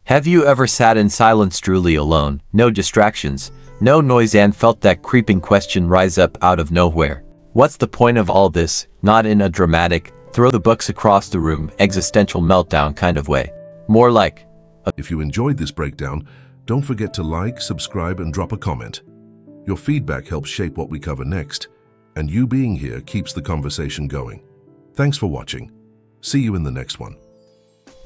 Have you ever sat in silence truly alone, no distractions, no noise, and felt that creeping question rise up out of nowhere? What's the point of all this? Not in a dramatic, throw the books across the room, existential meltdown kind of way. More like, If you enjoyed this breakdown, don't forget to like, subscribe, and drop a comment. Your feedback helps shape what we cover next, and you being here keeps the conversation going. Thanks for watching. See you in the next one.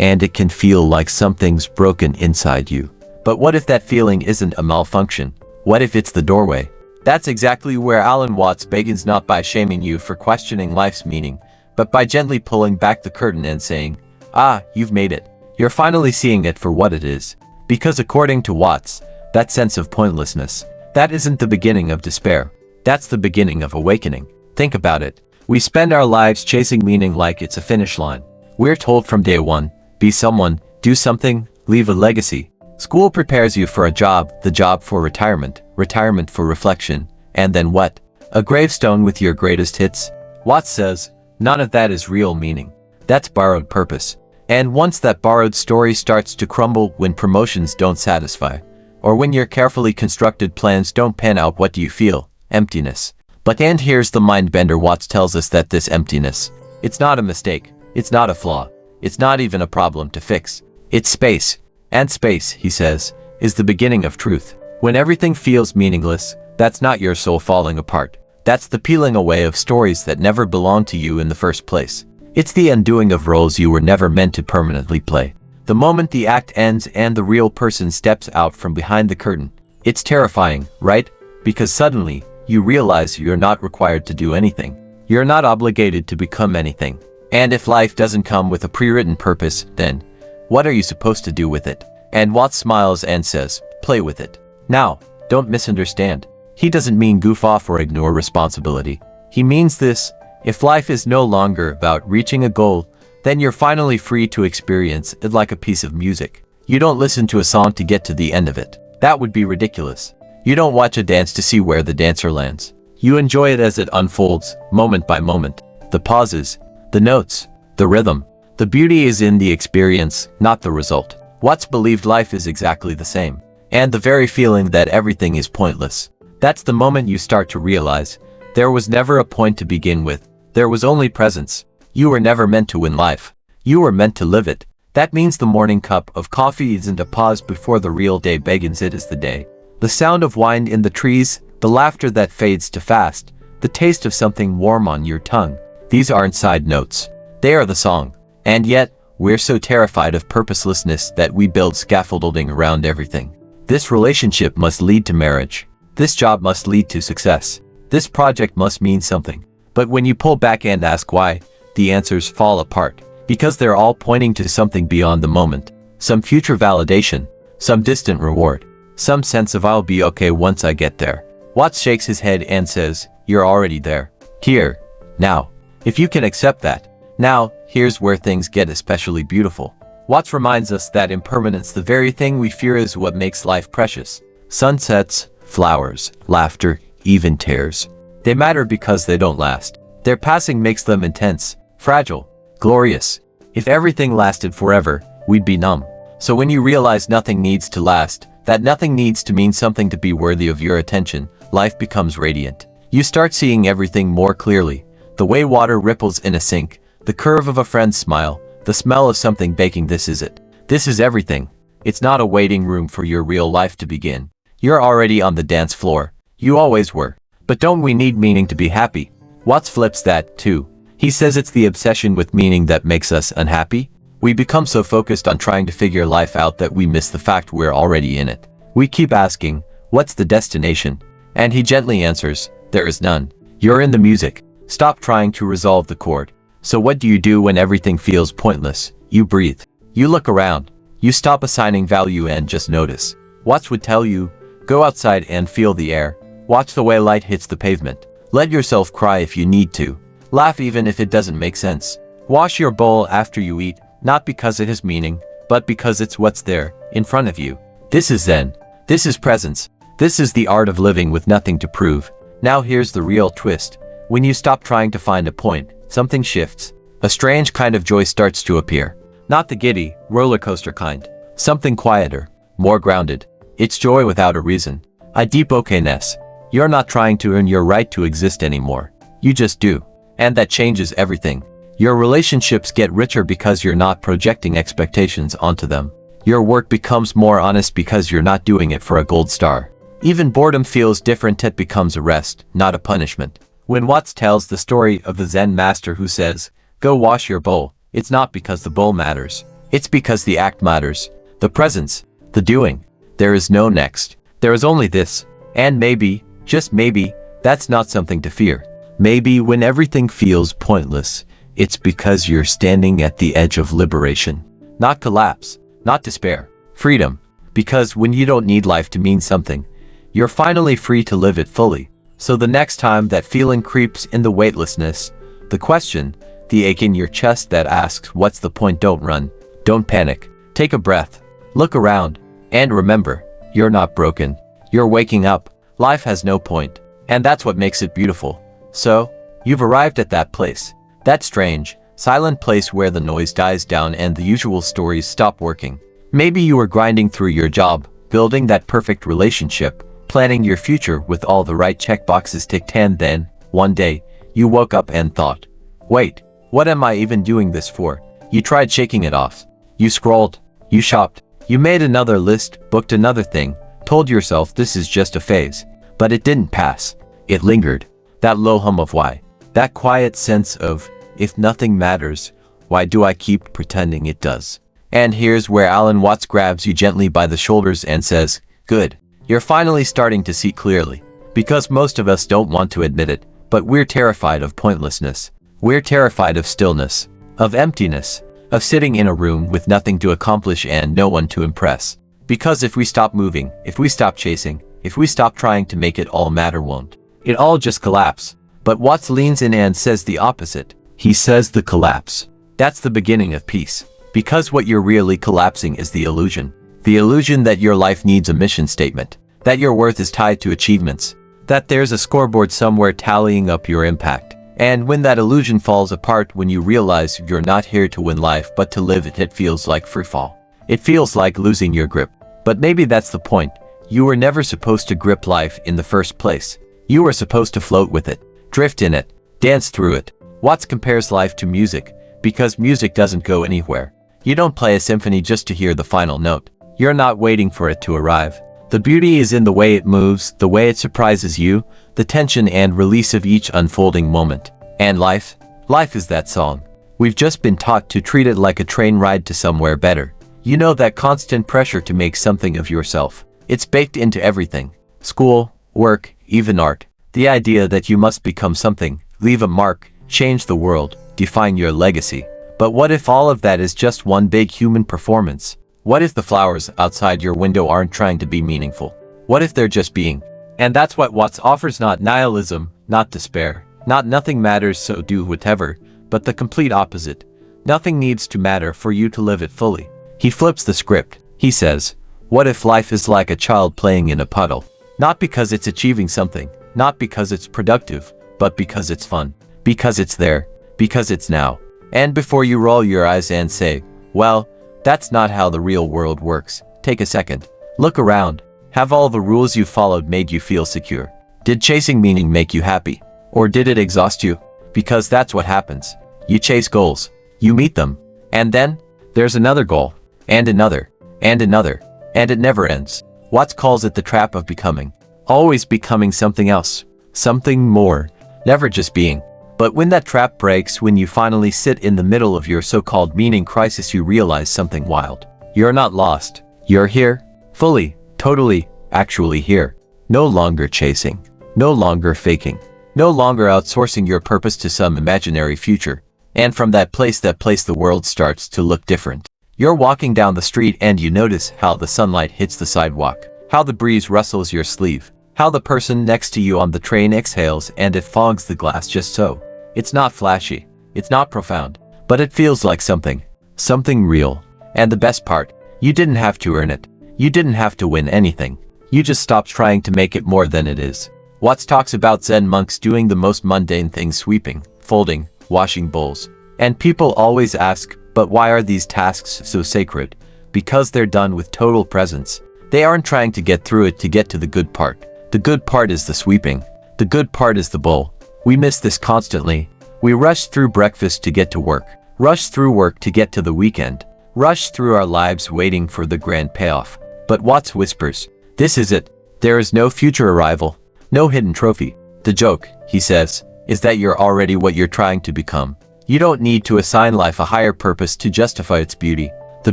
and it can feel like something's broken inside you. But what if that feeling isn't a malfunction? What if it's the doorway? That's exactly where Alan Watts begins, not by shaming you for questioning life's meaning, but by gently pulling back the curtain and saying, "Ah, you've made it. You're finally seeing it for what it is." Because according to Watts, that sense of pointlessness, that isn't the beginning of despair. That's the beginning of awakening. Think about it. We spend our lives chasing meaning like it's a finish line. We're told from day one, be someone, do something, leave a legacy. School prepares you for a job, the job for retirement, retirement for reflection, and then what? A gravestone with your greatest hits? Watts says, none of that is real meaning. That's borrowed purpose. And once that borrowed story starts to crumble, when promotions don't satisfy, or when your carefully constructed plans don't pan out, what do you feel? Emptiness. And here's the mind bender. Watts tells us that this emptiness, it's not a mistake, it's not a flaw, it's not even a problem to fix. It's space. And space, he says, is the beginning of truth. When everything feels meaningless, that's not your soul falling apart. That's the peeling away of stories that never belonged to you in the first place. It's the undoing of roles you were never meant to permanently play. The moment the act ends and the real person steps out from behind the curtain, it's terrifying, right? Because suddenly, you realize you're not required to do anything. You're not obligated to become anything. And if life doesn't come with a pre-written purpose, then what are you supposed to do with it? And Watts smiles and says, play with it. Now, don't misunderstand. He doesn't mean goof off or ignore responsibility. He means this: if life is no longer about reaching a goal, then you're finally free to experience it like a piece of music. You don't listen to a song to get to the end of it. That would be ridiculous. You don't watch a dance to see where the dancer lands. You enjoy it as it unfolds, moment by moment. The pauses, the notes, the rhythm. The beauty is in the experience, not the result. Watts believed life is exactly the same. And the very feeling that everything is pointless, that's the moment you start to realize there was never a point to begin with. There was only presence. You were never meant to win life. You were meant to live it. That means the morning cup of coffee isn't a pause before the real day begins. It is the day. The sound of wind in the trees, the laughter that fades to fast, the taste of something warm on your tongue. These aren't side notes. They are the song. And yet, we're so terrified of purposelessness that we build scaffolding around everything. This relationship must lead to marriage. This job must lead to success. This project must mean something. But when you pull back and ask why, the answers fall apart. Because they're all pointing to something beyond the moment. Some future validation. Some distant reward. Some sense of I'll be okay once I get there. Watts shakes his head and says, you're already there. Here. Now. If you can accept that. Now, here's where things get especially beautiful. Watts reminds us that impermanence, the very thing we fear, is what makes life precious. Sunsets, flowers, laughter, even tears. They matter because they don't last. Their passing makes them intense, fragile, glorious. If everything lasted forever, we'd be numb. So when you realize nothing needs to last, that nothing needs to mean something to be worthy of your attention, life becomes radiant. You start seeing everything more clearly. The way water ripples in a sink, the curve of a friend's smile, the smell of something baking. This is it. This is everything. It's not a waiting room for your real life to begin. You're already on the dance floor. You always were. But don't we need meaning to be happy? Watts flips that, too. He says it's the obsession with meaning that makes us unhappy. We become so focused on trying to figure life out that we miss the fact we're already in it. We keep asking, what's the destination? And he gently answers, there is none. You're in the music. Stop trying to resolve the chord. So what do you do when everything feels pointless? You breathe. You look around. You stop assigning value and just notice. Watts would tell you, go outside and feel the air. Watch the way light hits the pavement. Let yourself cry if you need to. Laugh even if it doesn't make sense. Wash your bowl after you eat, not because it has meaning, but because it's what's there, in front of you. This is Zen. This is presence. This is the art of living with nothing to prove. Now here's the real twist. When you stop trying to find a point, something shifts. A strange kind of joy starts to appear. Not the giddy, roller coaster kind. Something quieter, more grounded. It's joy without a reason. A deep okayness. You're not trying to earn your right to exist anymore. You just do. And that changes everything. Your relationships get richer because you're not projecting expectations onto them. Your work becomes more honest because you're not doing it for a gold star. Even boredom feels different. It becomes a rest, not a punishment. When Watts tells the story of the Zen master who says, "Go wash your bowl," it's not because the bowl matters. It's because the act matters. The presence, the doing. There is no next. There is only this. And maybe, just maybe, that's not something to fear. Maybe when everything feels pointless, it's because you're standing at the edge of liberation. Not collapse, not despair. Freedom. Because when you don't need life to mean something, you're finally free to live it fully. So the next time that feeling creeps in, the weightlessness, the question, the ache in your chest that asks, what's the point? Don't run. Don't panic. Take a breath. Look around. And remember, you're not broken. You're waking up. Life has no point. And that's what makes it beautiful. So, you've arrived at that place. That strange, silent place where the noise dies down and the usual stories stop working. Maybe you were grinding through your job, building that perfect relationship, planning your future with all the right checkboxes ticked, and then, one day, you woke up and thought, wait, what am I even doing this for? You tried shaking it off. You scrolled. You shopped. You made another list, booked another thing, told yourself this is just a phase. But it didn't pass. It lingered. That low hum of why. That quiet sense of, if nothing matters, why do I keep pretending it does? And here's where Alan Watts grabs you gently by the shoulders and says, good. You're finally starting to see clearly. Because most of us don't want to admit it, but we're terrified of pointlessness. We're terrified of stillness, of emptiness, of sitting in a room with nothing to accomplish and no one to impress. Because if we stop moving, if we stop chasing, if we stop trying to make it all matter, won't it all just collapse? But Watts leans in and says the opposite. He says the collapse. That's the beginning of peace. Because what you're really collapsing is the illusion. The illusion that your life needs a mission statement. That your worth is tied to achievements. That there's a scoreboard somewhere tallying up your impact. And when that illusion falls apart, when you realize you're not here to win life but to live it, it feels like free fall. It feels like losing your grip. But maybe that's the point. You were never supposed to grip life in the first place. You were supposed to float with it, drift in it, dance through it. Watts compares life to music, because music doesn't go anywhere. You don't play a symphony just to hear the final note. You're not waiting for it to arrive. The beauty is in the way it moves, the way it surprises you, the tension and release of each unfolding moment. And life? Life is that song. We've just been taught to treat it like a train ride to somewhere better. You know, that constant pressure to make something of yourself. It's baked into everything. School, work, even art. The idea that you must become something, leave a mark, change the world, define your legacy. But what if all of that is just one big human performance? What if the flowers outside your window aren't trying to be meaningful? What if they're just being? And that's what Watts offers, not nihilism, not despair, not nothing matters so do whatever, but the complete opposite. Nothing needs to matter for you to live it fully. He flips the script. He says, what if life is like a child playing in a puddle? Not because it's achieving something, not because it's productive, but because it's fun. Because it's there. Because it's now. And before you roll your eyes and say, well, that's not how the real world works, take a second. Look around. Have all the rules you followed made you feel secure? Did chasing meaning make you happy? Or did it exhaust you? Because that's what happens. You chase goals. You meet them. And then, there's another goal. And another. And another. And it never ends. Watts calls it the trap of becoming. Always becoming something else. Something more. Never just being. But when that trap breaks, when you finally sit in the middle of your so-called meaning crisis, you realize something wild. You're not lost. You're here. Fully. Totally. Actually here. No longer chasing. No longer faking. No longer outsourcing your purpose to some imaginary future. And from that place, the world starts to look different. You're walking down the street and you notice how the sunlight hits the sidewalk. How the breeze rustles your sleeve. How the person next to you on the train exhales and it fogs the glass just so. It's not flashy. It's not profound. But it feels like something. Something real. And the best part, you didn't have to earn it. You didn't have to win anything. You just stopped trying to make it more than it is. Watts talks about Zen monks doing the most mundane things: sweeping, folding, washing bowls. And people always ask, but why are these tasks so sacred? because they're done with total presence. They aren't trying to get through it to get to the good part. The good part is the sweeping. The good part is the bowl. We miss this constantly. We rush through breakfast to get to work, rush through work to get to the weekend, rush through our lives waiting for the grand payoff. But Watts whispers, "This is it. There is no future arrival, no hidden trophy. The joke," he says, "is that you're already what you're trying to become. You don't need to assign life a higher purpose to justify its beauty. The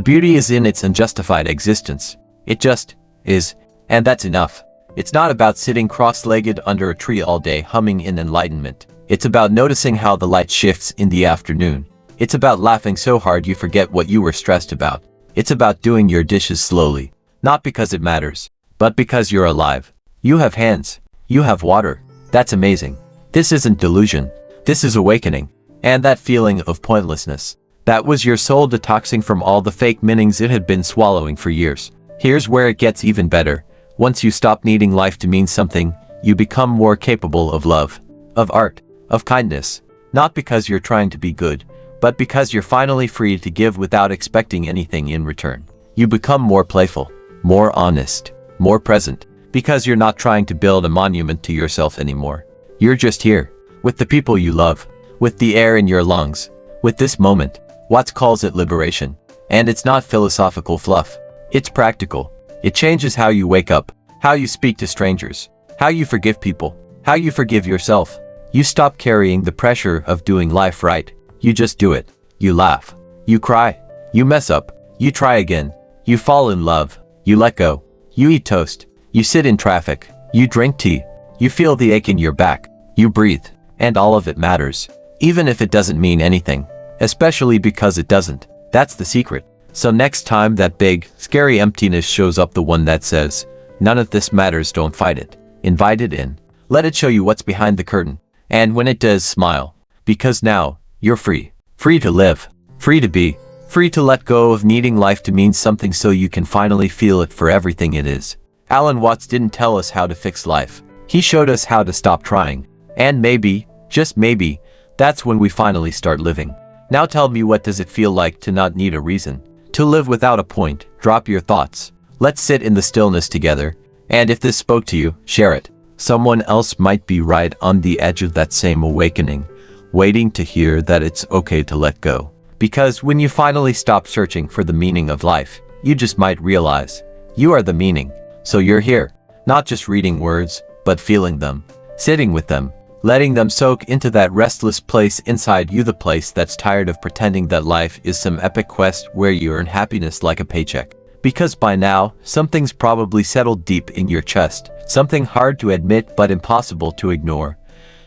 beauty is in its unjustified existence. It just is, and that's enough." It's not about sitting cross-legged under a tree all day humming in enlightenment. It's about noticing how the light shifts in the afternoon. It's about laughing so hard you forget what you were stressed about. It's about doing your dishes slowly, not because it matters, but because you're alive. You have hands. You have water. That's amazing. This isn't delusion. This is awakening. And that feeling of pointlessness, that was your soul detoxing from all the fake meanings it had been swallowing for years. Here's where it gets even better. Once you stop needing life to mean something, you become more capable of love, of art, of kindness. Not because you're trying to be good, but because you're finally free to give without expecting anything in return. You become more playful, more honest, more present, because you're not trying to build a monument to yourself anymore. You're just here, with the people you love, with the air in your lungs, with this moment. Watts calls it liberation. And it's not philosophical fluff. It's practical. It changes how you wake up, how you speak to strangers, how you forgive people, how you forgive yourself. You stop carrying the pressure of doing life right. You just do it. You laugh. You cry. You mess up. You try again. You fall in love. You let go. You eat toast. You sit in traffic. You drink tea. You feel the ache in your back. You breathe. And all of it matters. Even if it doesn't mean anything. Especially because it doesn't. That's the secret. So next time that big, scary emptiness shows up, the one that says, "None of this matters," don't fight it. Invite it in. Let it show you what's behind the curtain. And when it does, smile. Because now, you're free. Free to live. Free to be. Free to let go of needing life to mean something so you can finally feel it for everything it is. Alan Watts didn't tell us how to fix life. He showed us how to stop trying. And maybe, just maybe, that's when we finally start living. Now tell me, what does it feel like to not need a reason? To live without a point? Drop your thoughts. Let's sit in the stillness together. And if this spoke to you, share it. Someone else might be right on the edge of that same awakening, waiting to hear that it's okay to let go. Because when you finally stop searching for the meaning of life, you just might realize you are the meaning. So you're here, not just reading words, but feeling them, sitting with them, letting them soak into that restless place inside you, the place that's tired of pretending that life is some epic quest where you earn happiness like a paycheck. Because by now, something's probably settled deep in your chest, something hard to admit but impossible to ignore.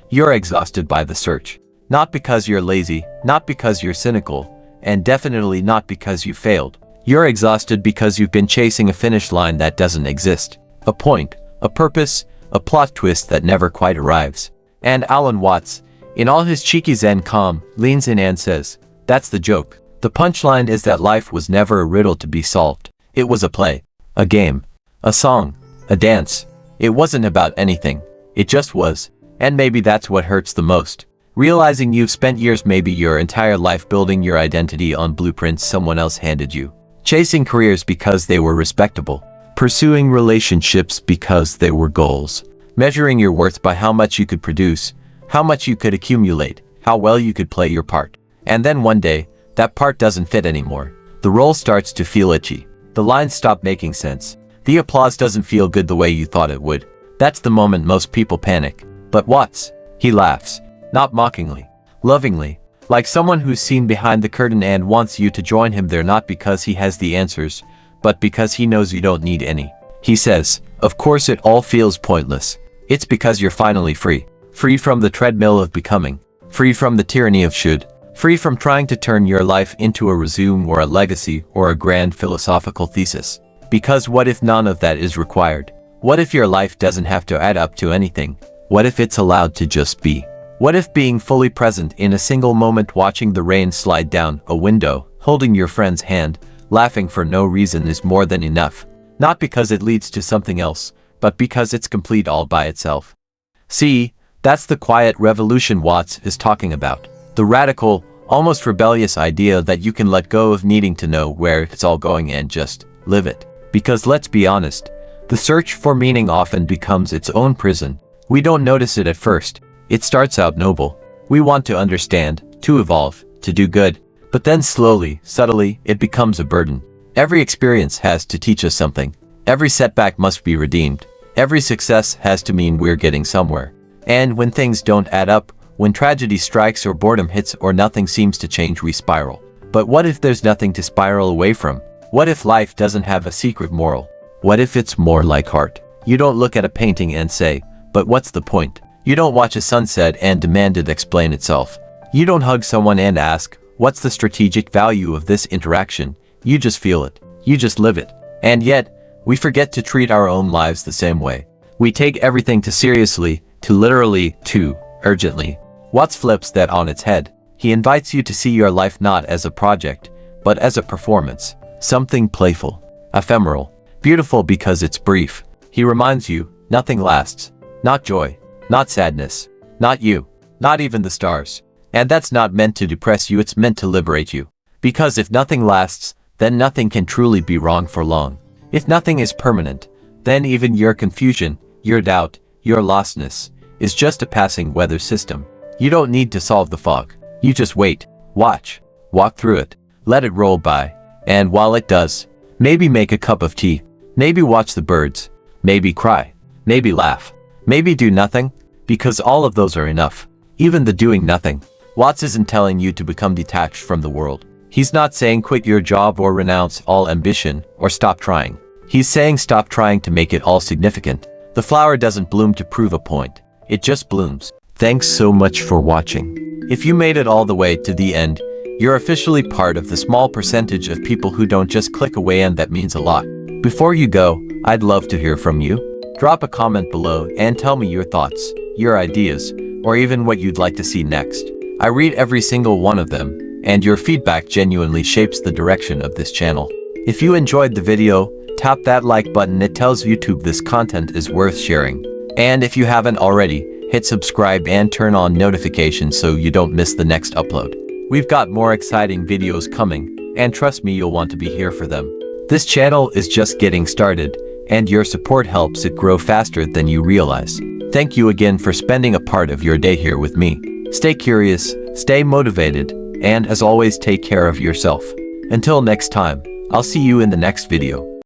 You're exhausted by the search. Not because you're lazy, not because you're cynical, and definitely not because you failed. You're exhausted because you've been chasing a finish line that doesn't exist. A point, a purpose, a plot twist that never quite arrives. And Alan Watts, in all his cheeky zen calm, leans in and says, "That's the joke. The punchline is that life was never a riddle to be solved. It was a play, a game, a song, a dance. It wasn't about anything. It just was. And maybe that's what hurts the most. Realizing you've spent years, maybe your entire life, building your identity on blueprints someone else handed you. Chasing careers because they were respectable. Pursuing relationships because they were goals. Measuring your worth by how much you could produce, how much you could accumulate, how well you could play your part. And then one day, that part doesn't fit anymore. The role starts to feel itchy. The lines stop making sense. The applause doesn't feel good the way you thought it would. That's the moment most people panic. But Watts, he laughs. Not mockingly. Lovingly. Like someone who's seen behind the curtain and wants you to join him there, not because he has the answers, but because he knows you don't need any. He says, "Of course it all feels pointless. It's because you're finally free. Free from the treadmill of becoming. Free from the tyranny of should. Free from trying to turn your life into a resume or a legacy or a grand philosophical thesis. Because what if none of that is required? What if your life doesn't have to add up to anything? What if it's allowed to just be? What if being fully present in a single moment, watching the rain slide down a window, holding your friend's hand, laughing for no reason, is more than enough? Not because it leads to something else, but because it's complete all by itself." See, that's the quiet revolution Watts is talking about. The radical, almost rebellious idea that you can let go of needing to know where it's all going and just live it. Because let's be honest, the search for meaning often becomes its own prison. We don't notice it at first. It starts out noble. We want to understand, to evolve, to do good. But then slowly, subtly, it becomes a burden. Every experience has to teach us something. Every setback must be redeemed. Every success has to mean we're getting somewhere. And when things don't add up, when tragedy strikes or boredom hits or nothing seems to change, we spiral. But what if there's nothing to spiral away from? What if life doesn't have a secret moral? What if it's more like art? You don't look at a painting and say, but what's the point? You don't watch a sunset and demand it explain itself. You don't hug someone and ask, what's the strategic value of this interaction? You just feel it. You just live it. And yet, we forget to treat our own lives the same way. We take everything too seriously, too literally, too urgently. Watts flips that on its head. He invites you to see your life not as a project, but as a performance. Something playful, ephemeral, beautiful because it's brief. He reminds you, nothing lasts. Not joy, not sadness, not you, not even the stars. And that's not meant to depress you, it's meant to liberate you. Because if nothing lasts, then nothing can truly be wrong for long. If nothing is permanent, then even your confusion, your doubt, your lostness, is just a passing weather system. You don't need to solve the fog. You just wait, watch, walk through it, let it roll by. And while it does, maybe make a cup of tea, maybe watch the birds, maybe cry, maybe laugh, maybe do nothing, because all of those are enough. Even the doing nothing. Watts isn't telling you to become detached from the world. He's not saying quit your job or renounce all ambition or stop trying. He's saying stop trying to make it all significant. The flower doesn't bloom to prove a point. It just blooms. Thanks so much for watching. If you made it all the way to the end, you're officially part of the small percentage of people who don't just click away, and that means a lot. Before you go, I'd love to hear from you. Drop a comment below and tell me your thoughts, your ideas, or even what you'd like to see next. I read every single one of them, and your feedback genuinely shapes the direction of this channel. If you enjoyed the video, tap that like button. It tells YouTube this content is worth sharing. And if you haven't already, hit subscribe and turn on notifications so you don't miss the next upload. We've got more exciting videos coming, and trust me, you'll want to be here for them. This channel is just getting started, and your support helps it grow faster than you realize. Thank you again for spending a part of your day here with me. Stay curious, stay motivated, and as always, take care of yourself. Until next time, I'll see you in the next video.